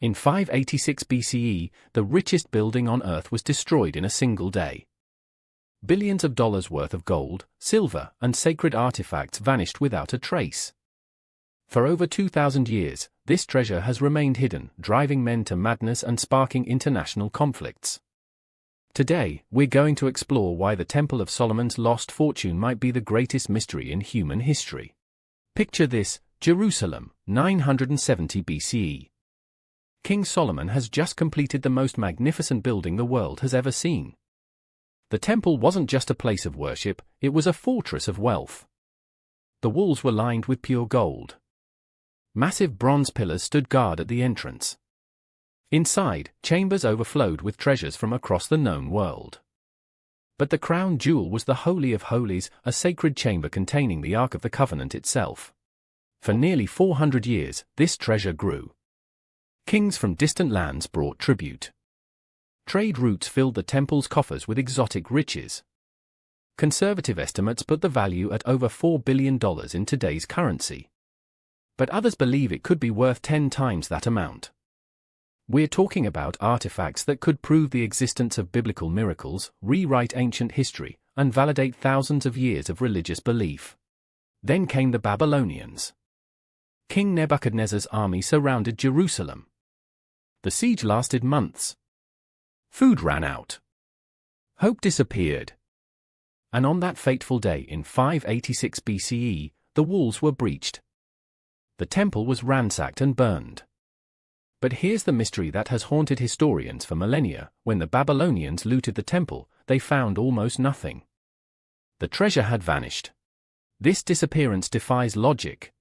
In 586 BCE, the richest building on Earth was destroyed in a single day. Billions of dollars worth of gold, silver, and sacred artifacts vanished without a trace. For over 2,000 years, this treasure has remained hidden, driving men to madness and sparking international conflicts. Today, we're going to explore why the Temple of Solomon's lost fortune might be the greatest mystery in human history. Picture this: Jerusalem, 970 BCE. King Solomon has just completed the most magnificent building the world has ever seen. The temple wasn't just a place of worship, it was a fortress of wealth. The walls were lined with pure gold. Massive bronze pillars stood guard at the entrance. Inside, chambers overflowed with treasures from across the known world. But the crown jewel was the Holy of Holies, a sacred chamber containing the Ark of the Covenant itself. For nearly 400 years, this treasure grew. Kings from distant lands brought tribute. Trade routes filled the temple's coffers with exotic riches. Conservative estimates put the value at over $4 billion in today's currency. But others believe it could be worth 10 times that amount. We're talking about artifacts that could prove the existence of biblical miracles, rewrite ancient history, and validate thousands of years of religious belief. Then came the Babylonians. King Nebuchadnezzar's army surrounded Jerusalem. The siege lasted months. Food ran out. Hope disappeared. And on that fateful day in 586 BCE, the walls were breached. The temple was ransacked and burned. But here's the mystery that has haunted historians for millennia: when the Babylonians looted the temple, they found almost nothing. The treasure had vanished. This disappearance defies logic.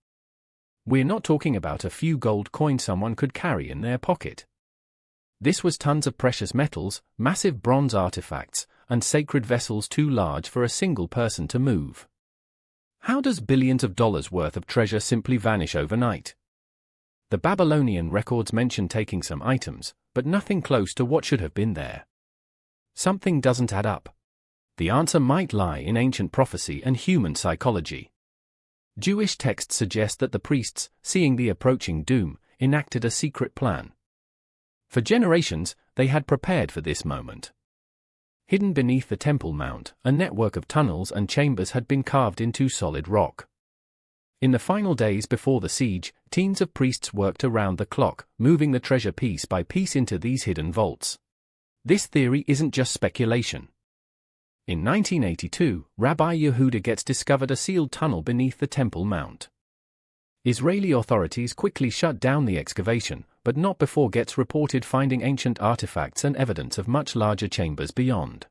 We're not talking about a few gold coins someone could carry in their pocket. This was tons of precious metals, massive bronze artifacts, and sacred vessels too large for a single person to move. How does billions of dollars worth of treasure simply vanish overnight? The Babylonian records mention taking some items, but nothing close to what should have been there. Something doesn't add up. The answer might lie in ancient prophecy and human psychology. Jewish texts suggest that the priests, seeing the approaching doom, enacted a secret plan. For generations, they had prepared for this moment. Hidden beneath the Temple Mount, a network of tunnels and chambers had been carved into solid rock. In the final days before the siege, teams of priests worked around the clock, moving the treasure piece by piece into these hidden vaults. This theory isn't just speculation. In 1982, Rabbi Yehuda Getz discovered a sealed tunnel beneath the Temple Mount. Israeli authorities quickly shut down the excavation, but not before Getz reported finding ancient artifacts and evidence of much larger chambers beyond.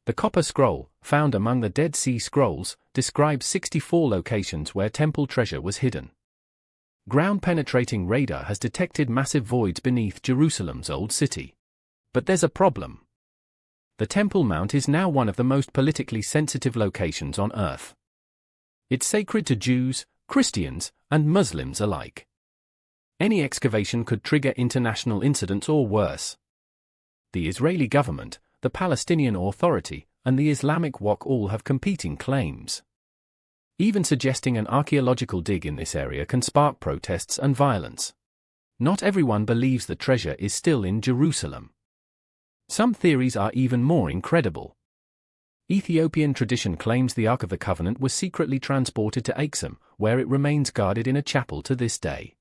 The Copper Scroll, found among the Dead Sea Scrolls, describes 64 locations where temple treasure was hidden. Ground-penetrating radar has detected massive voids beneath Jerusalem's old city. But there's a problem. The Temple Mount is now one of the most politically sensitive locations on Earth. It's sacred to Jews, Christians, and Muslims alike. Any excavation could trigger international incidents or worse. The Israeli government, the Palestinian Authority, and the Islamic Waqf all have competing claims. Even suggesting an archaeological dig in this area can spark protests and violence. Not everyone believes the treasure is still in Jerusalem. Some theories are even more incredible. Ethiopian tradition claims the Ark of the Covenant was secretly transported to Aksum, where it remains guarded in a chapel to this day.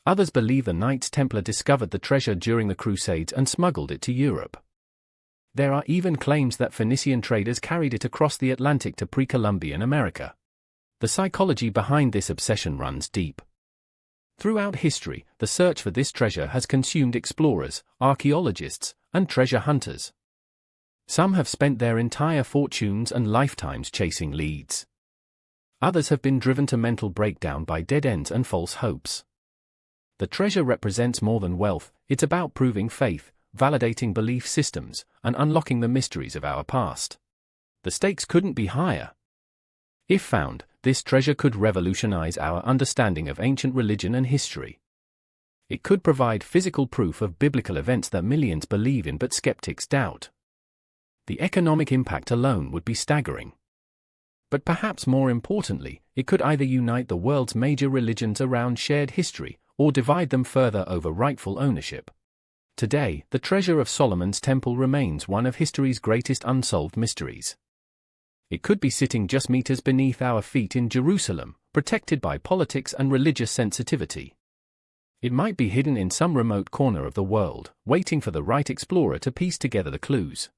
Others believe the Knights Templar discovered the treasure during the Crusades and smuggled it to Europe. There are even claims that Phoenician traders carried it across the Atlantic to pre-Columbian America. The psychology behind this obsession runs deep. Throughout history, the search for this treasure has consumed explorers, archaeologists, and treasure hunters. Some have spent their entire fortunes and lifetimes chasing leads. Others have been driven to mental breakdown by dead ends and false hopes. The treasure represents more than wealth, it's about proving faith, validating belief systems, and unlocking the mysteries of our past. The stakes couldn't be higher. If found, this treasure could revolutionize our understanding of ancient religion and history. It could provide physical proof of biblical events that millions believe in but skeptics doubt. The economic impact alone would be staggering. But perhaps more importantly, it could either unite the world's major religions around shared history, or divide them further over rightful ownership. Today, the treasure of Solomon's temple remains one of history's greatest unsolved mysteries. It could be sitting just meters beneath our feet in Jerusalem, protected by politics and religious sensitivity. It might be hidden in some remote corner of the world, waiting for the right explorer to piece together the clues.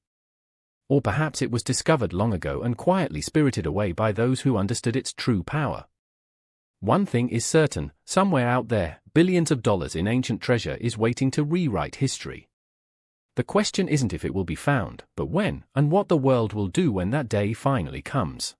Or perhaps it was discovered long ago and quietly spirited away by those who understood its true power. One thing is certain, somewhere out there, billions of dollars in ancient treasure is waiting to rewrite history. The question isn't if it will be found, but when, and what the world will do when that day finally comes.